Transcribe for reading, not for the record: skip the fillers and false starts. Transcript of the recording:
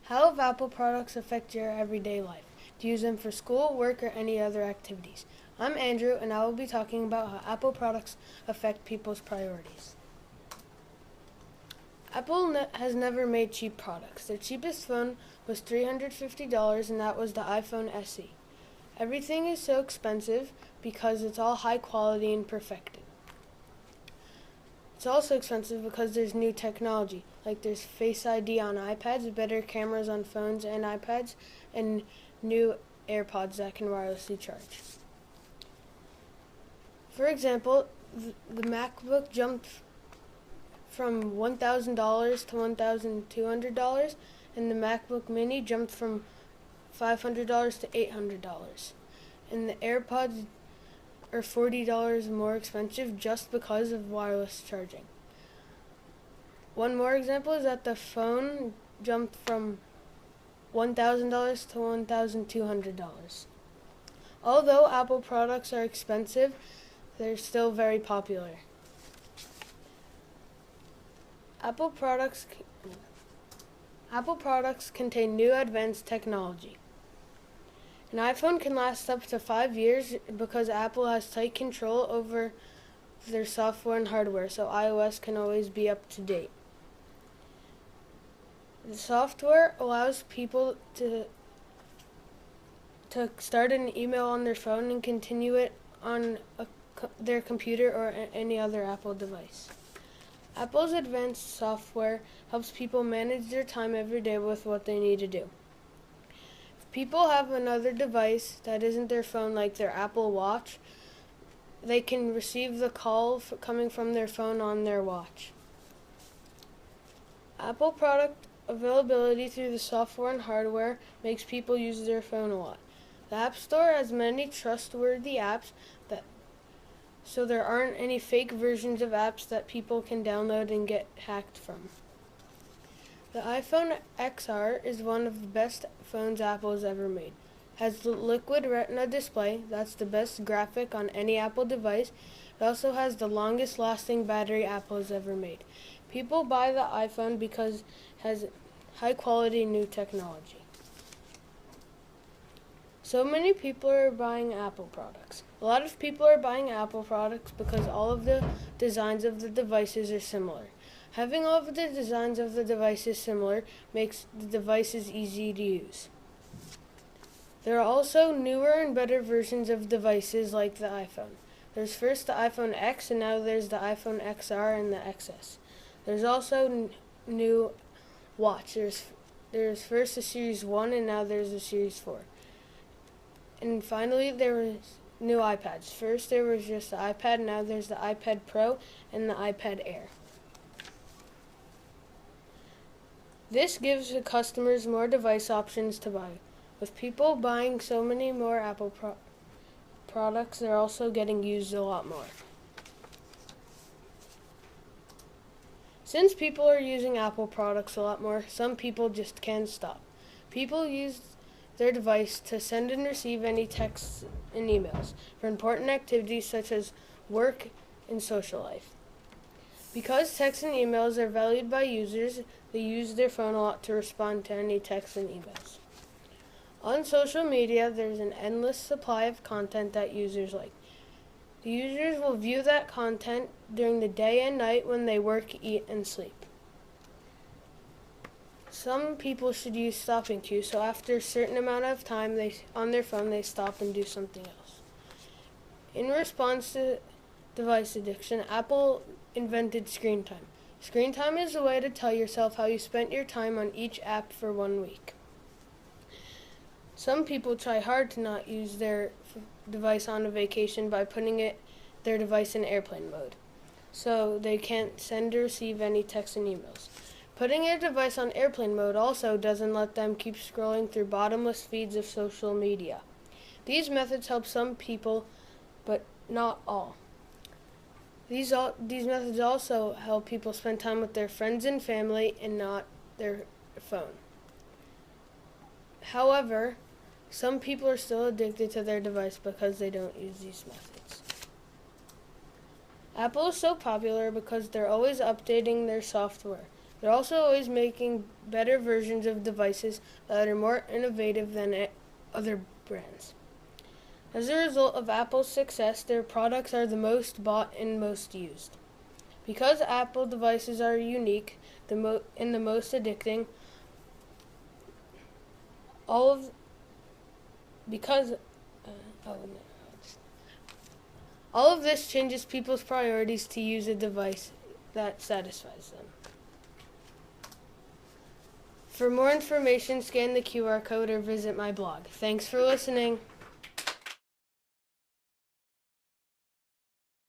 How have Apple products affect your everyday life? Do you use them for school, work, or any other activities? I'm Andrew, and I will be talking about how Apple products affect people's priorities. Apple has never made cheap products. Their cheapest phone was $350, and that was the iPhone SE. Everything is so expensive because it's all high quality and perfected. It's also expensive because there's new technology, like there's Face ID on iPads, better cameras on phones and iPads, and new AirPods that can wirelessly charge. For example, the MacBook jumped from $1,000 to $1,200, and the MacBook Mini jumped from $500 to $800. And the AirPods are $40 more expensive just because of wireless charging. One more example is that the phone jumped from $1,000 to $1,200. Although Apple products are expensive, they're still very popular. Apple products contain new advanced technology. An iPhone can last up to 5 years because Apple has tight control over their software and hardware, so iOS can always be up to date. The software allows people to start an email on their phone and continue it on their computer or any other Apple device. Apple's advanced software helps people manage their time every day with what they need to do. If people have another device that isn't their phone, like their Apple Watch, they can receive the call coming from their phone on their watch. Apple product availability through the software and hardware makes people use their phone a lot. The App Store has many trustworthy apps so there aren't any fake versions of apps that people can download and get hacked from. The iPhone XR is one of the best phones Apple has ever made. It has the liquid retina display, that's the best graphic on any Apple device. It also has the longest lasting battery Apple has ever made. People buy the iPhone because it has high quality new technology. So many people are buying Apple products. A lot of people are buying Apple products because all of the designs of the devices are similar. Having all of the designs of the devices similar makes the devices easy to use. There are also newer and better versions of devices like the iPhone. There's first the iPhone X, and now there's the iPhone XR and the XS. There's also new watch. There's first the Series 1, and now there's the Series 4. And finally, there was new iPads. First, there was just the iPad. Now there's the iPad Pro and the iPad Air. This gives the customers more device options to buy. With people buying so many more Apple products, they're also getting used a lot more. Since people are using Apple products a lot more, some people just can't stop. People use their device to send and receive any texts and emails for important activities such as work and social life. Because texts and emails are valued by users, they use their phone a lot to respond to any texts and emails. On social media, there's an endless supply of content that users like. The users will view that content during the day and night when they work, eat, and sleep. Some people should use stopping cues, so after a certain amount of time on their phone, they stop and do something else. In response to device addiction, Apple invented screen time. Screen time is a way to tell yourself how you spent your time on each app for 1 week. Some people try hard to not use their device on a vacation by putting their device in airplane mode, so they can't send or receive any texts and emails. Putting a device on airplane mode also doesn't let them keep scrolling through bottomless feeds of social media. These methods help some people, but not all. These methods also help people spend time with their friends and family and not their phone. However, some people are still addicted to their device because they don't use these methods. Apple is so popular because they're always updating their software. They're also always making better versions of devices that are more innovative than other brands. As a result of Apple's success, their products are the most bought and most used. Because Apple devices are unique and the most addicting, because all of this changes people's priorities to use a device that satisfies them. For more information, scan the QR code or visit my blog. Thanks for listening.